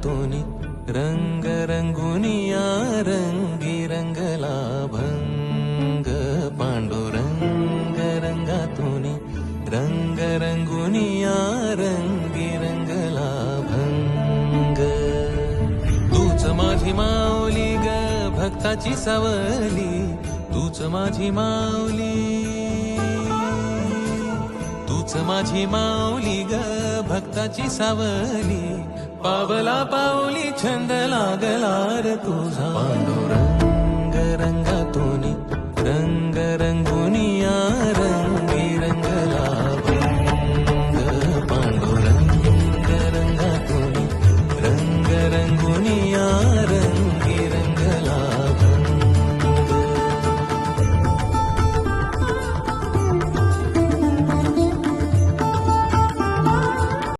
रंगातूनी रंग रंगुनिया रंगी रंगला भंग पांडुरंग रंगातूनी रंग रंगुनिया रंगी रंगला भंग तूच माझी माऊली ग भक्ताची सावली तूच माझी माऊली तूच माझी माऊली ग भक्ताची सावली पावला पाऊली छंद लागला रे तुझा पांडुरंग रंगातूनी रंग रंगुनिया रंग